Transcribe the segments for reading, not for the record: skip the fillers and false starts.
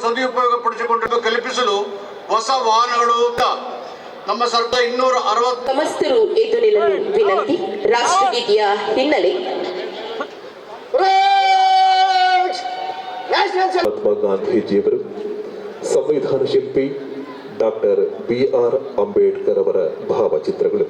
ಸದುಪಯೋಗ ಪಡಿಸಿಕೊಂಡು ಕಲ್ಪಿಸಲು ಹೊಸ ವಾಹನಗಳು ನಮ್ಮ ಸರ್ಕಾರ 260 ಸಮಸ್ತರು ಎದ್ದು ನಿಲ್ಲಲು ವಿನಂತಿ. ರಾಷ್ಟ್ರಗೀತೆಯ ಹಿನ್ನೆಲೆ ಮಹಾತ್ಮ ಗಾಂಧೀಜಿಯವರು, ಸಂವಿಧಾನ ಶಿಲ್ಪಿ ಡಾಕ್ಟರ್ BR ಅಂಬೇಡ್ಕರ್ ಅವರ ಭಾವಚಿತ್ರಗಳು.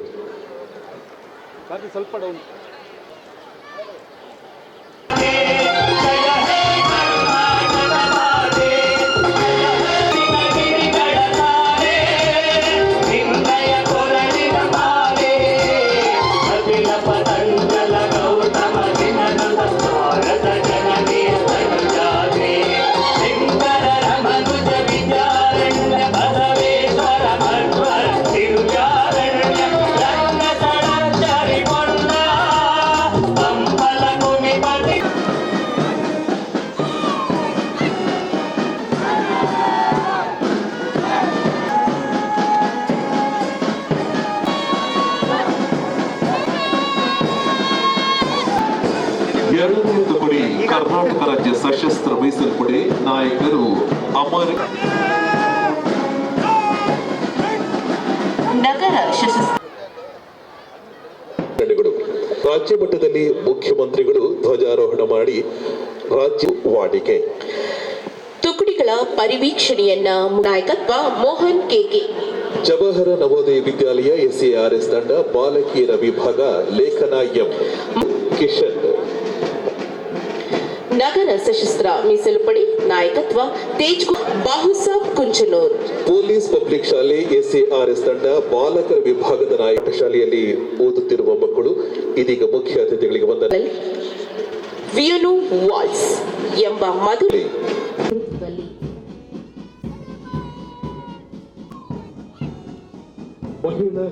ಎರಡನೆಯದು ಪಡೆ ಕರ್ನಾಟಕ ರಾಜ್ಯ ಸಶಸ್ತ್ರ ಮೀಸಲು ಪಡೆ ನಾಯಕರು ಅಮರ್. ನಗರ ರಾಜ್ಯ ಮಟ್ಟದಲ್ಲಿ ಮುಖ್ಯಮಂತ್ರಿಗಳು ಧ್ವಜಾರೋಹಣ ಮಾಡಿ ರಾಜ್ಯ ವಾಡಿಕೆ. ತುಕಡಿಗಳ ಪರಿವೀಕ್ಷಣೆಯನ್ನ ನಾಯಕತ್ವ ಮೋಹನ್ ಕೆಕೆ. ಜವಾಹರ ನವೋದಯ ವಿದ್ಯಾಲಯ SARS ತಂಡ ಬಾಲಕಿಯರ ವಿಭಾಗ ಲೇಖನ M. ಕಿಶನ್. ನಗರ ಸಶಸ್ತ್ರ ಮೀಸಲು ಪಡೆ ನಾಯಕತ್ವ ತೇಜ್ ಬಾಹುಸಾಬ್ ಕುಂಚನೂರ್. ಪೊಲೀಸ್ ಪಬ್ಲಿಕ್ ಶಾಲೆ SARS ತಂಡ ಬಾಲಕರ ವಿಭಾಗದ ನಾಯಕ. ಶಾಲೆಯಲ್ಲಿ ಓದುತ್ತಿರುವ ಮಕ್ಕಳು ಇದೀಗ ಮುಖ್ಯ ಅತಿಥಿಗಳಿಗೆ ವಂದನೆ. ವಿಯೋನು ವಾಲ್ಸ್ ಎಂಬ ಮಹಿಳಾ